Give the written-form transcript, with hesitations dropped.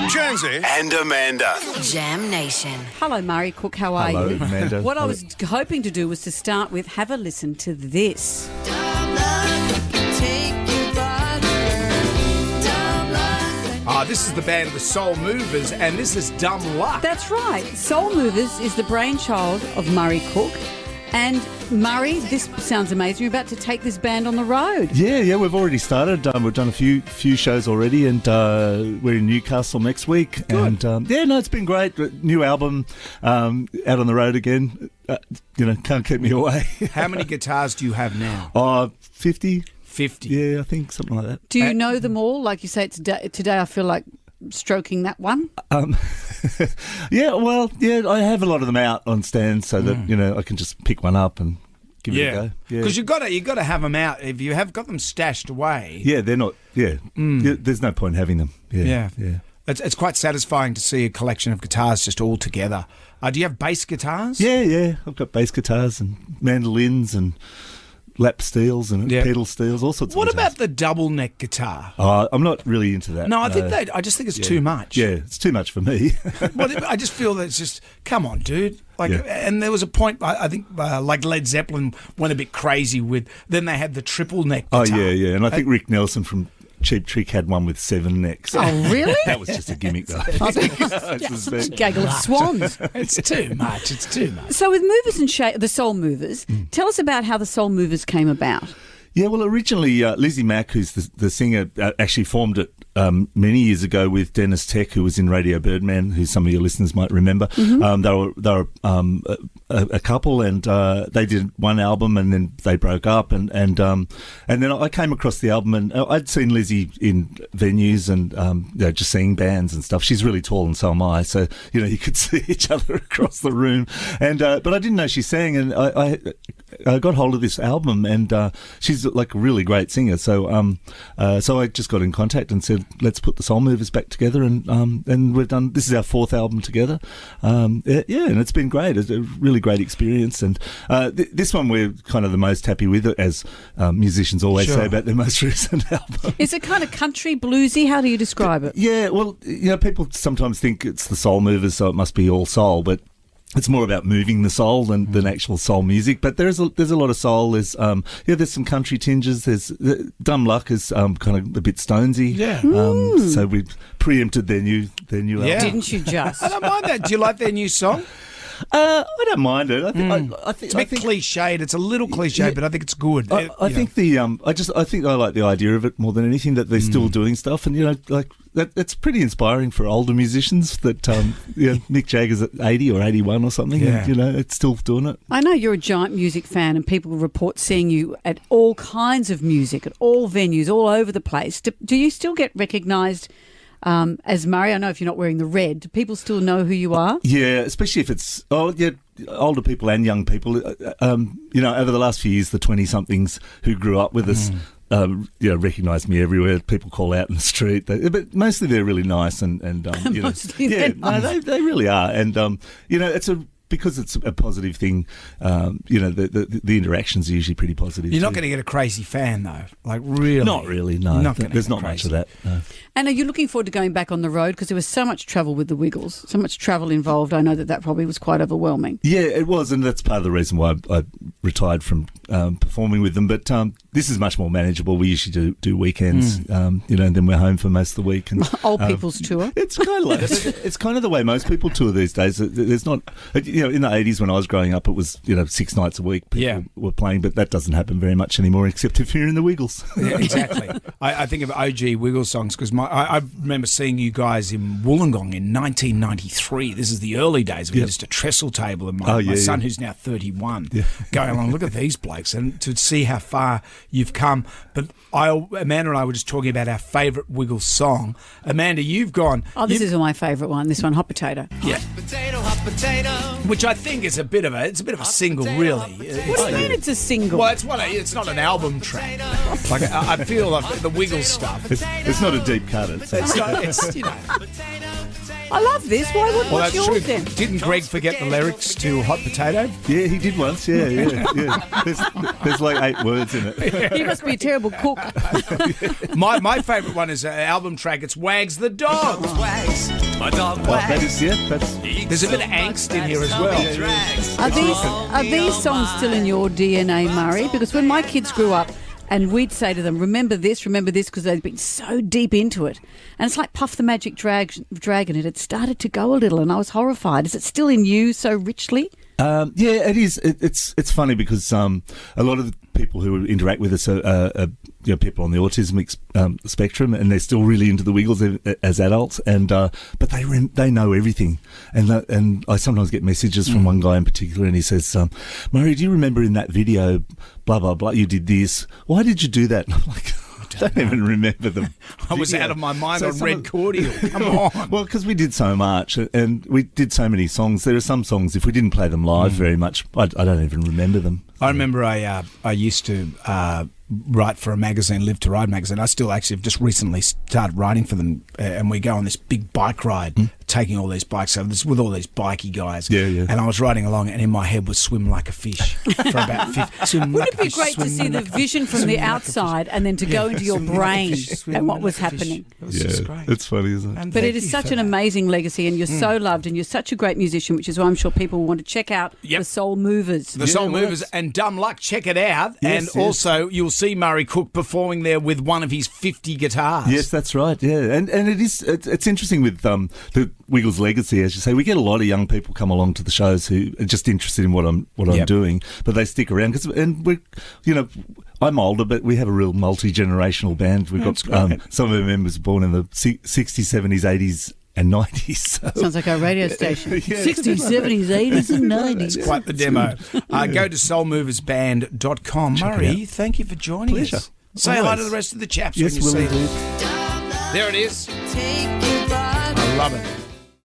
Jonesy and Amanda. Jam Nation. Hello, Murray Cook. How are Hello, you? Amanda. What I was hoping to do was to start with have a listen to this. This is the band The Soul Movers, and this is Dumb Luck. That's right. Soul Movers is the brainchild of Murray Cook. And Murray, this sounds amazing. You're about to take this band on the road. Yeah, we've already started. We've done a few shows already, and we're in Newcastle next week. Good. And it's been great. New album, out on the road again. Can't keep me away. How many guitars do you have now? 50. 50. Yeah, I think something like that. Do you know them all? Like you say, today I feel like stroking that one. I have a lot of them out on stands so that I can just pick one up and give it a go. Yeah, because you've got to have them out. If you have got them stashed away, they're not. Yeah, there's no point having them. Yeah. It's quite satisfying to see a collection of guitars just all together. Do you have bass guitars? Yeah. I've got bass guitars and mandolins and lap steels and pedal steels, all sorts of What guitars. about the double neck guitar? I'm not really into that. No, I just think it's too much. Yeah, it's too much for me. Well, I just feel that it's just, come on, dude. And there was a point, I think, like Led Zeppelin went a bit crazy with, then they had the triple neck guitar. Oh, yeah. And I think Rick Nelson from Cheap Trick had one with 7 necks. Oh, really? That was just a gimmick, though. Gaggle of swans. It's too much. It's too much. So with Movers and the Soul Movers, tell us about how the Soul Movers came about. Yeah, well, originally Lizzie Mack, who's the singer, actually formed it many years ago with Dennis Tech, who was in Radio Birdman, who some of your listeners might remember. They were a couple, and they did one album, and then they broke up, and then I came across the album, and I'd seen Lizzie in venues and just seeing bands and stuff. She's really tall, and so am I, so you could see each other across the room, and but I didn't know she sang, and I got hold of this album, and she's like a really great singer. So I just got in contact and said, let's put the Soul Movers back together, and we've done. This is our 4th album together. And it's been great. It's a really great experience, and this one we're kind of the most happy with, as musicians always say about their most recent album. Is it kind of country bluesy? How do you describe it? Yeah, well, people sometimes think it's the Soul Movers, so it must be all soul, but it's more about moving the soul than actual soul music. But there's a lot of soul. There's some country tinges. There's Dumb Luck is kind of a bit Stonesy. Yeah. So we preempted their new album. Didn't you just? I don't mind that. Do you like their new song? I don't mind it. I think It's a bit cliched. It's a little cliched, but I think it's good. I think I think I like the idea of it more than anything, that they're still doing stuff, and that's pretty inspiring for older musicians. That Mick Jagger's at 80 or 81 or something, and it's still doing it. I know you're a giant music fan, and people report seeing you at all kinds of music, at all venues, all over the place. Do you still get recognised as Murray? I know if you're not wearing the red, do people still know who you are? Yeah, especially if it's older people and young people. Over the last few years, the 20-somethings who grew up with us, recognise me everywhere. People call out in the street, but mostly they're really nice and they really are. And because it's a positive thing, the interactions are usually pretty positive. You're not going to get a crazy fan, though. Like, really? Not really, no. There's not much of that. No. And are you looking forward to going back on the road? Because there was so much travel with the Wiggles, so much travel involved. I know that probably was quite overwhelming. Yeah, it was, and that's part of the reason why I retired from performing with them. But this is much more manageable. We usually do weekends, and then we're home for most of the week. And, Old people's tour. It's kind of like it's kind of the way most people tour these days. There's not, in the 80s when I was growing up, it was 6 nights a week people were playing, but that doesn't happen very much anymore, except if you're in the Wiggles. Yeah, exactly. I think of OG Wiggles songs because I remember seeing you guys in Wollongong in 1993. This is the early days. We had just a trestle table, and my son, who's now 31, going along, look at these blokes, and to see how far you've come. But Amanda and I were just talking about our favourite Wiggles song. Amanda, you've gone. Oh, this is my favourite one. This one, Hot Potato. Yeah. Hot potato, hot which I think is a bit of a single, really. What do you mean it's a single? Well, it's not an album track. Like I feel like the Wiggles stuff. It's not a deep cut. It's you know. I love this. Why wouldn't Well, watch that's yours true. then? Didn't Greg forget the lyrics to Hot Potato? Yeah, he did once. Yeah. There's like 8 words in it. He must be a terrible cook. My favourite one is an album track. It's Wags the Dog. My dog Oh, that is, that's... There's a bit of angst in here as well. Are these songs still in your DNA, Murray? Because when my kids grew up, and we'd say to them, remember this, because they'd been so deep into it. And it's like Puff the Magic Dragon. It had started to go a little, and I was horrified. Is it still in you so richly? Yeah, it is. It's funny because a lot of the people who interact with us are people on the autism spectrum, and they're still really into the Wiggles as adults. And but they know everything. And I sometimes get messages from one guy in particular, and he says, "Murray, do you remember in that video, blah blah blah, you did this? Why did you do that?" And I'm like, I don't even remember them. I was out of my mind on Red Cordial. Come on. Well, because we did so much and we did so many songs. There are some songs, if we didn't play them live very much, I don't even remember them. I remember I used to write for a magazine, Live to Ride magazine. I still actually have just recently started writing for them, and we go on this big bike ride, taking all these bikes over this with all these bikey guys. Yeah. And I was riding along, and in my head was swim like a fish for about 50. Wouldn't it be great to see the vision from the outside and then to go into your brain and what was happening? It was just great. It's funny, isn't it? But it is such an amazing legacy, and you're so loved, and you're such a great musician, which is why I'm sure people want to check out the Soul Movers. The Soul Movers and Dumb Luck, check it out. Yes, and also you'll see Murray Cook performing there with one of his 50 guitars. Yes, that's right. Yeah, and it's interesting with the Wiggles legacy, as you say. We get a lot of young people come along to the shows who are just interested in what I'm doing, but they stick around I'm older, but we have a real multi-generational band. We've got some of our members born in the 60s, 70s, 80s. And 90s. So. Sounds like our radio station. 60s, 70s, 80s and 90s. That's quite the demo. Go to soulmoversband.com. Murray, thank you for joining us. Say hi to the rest of the chaps when you see them. There it is. I love it.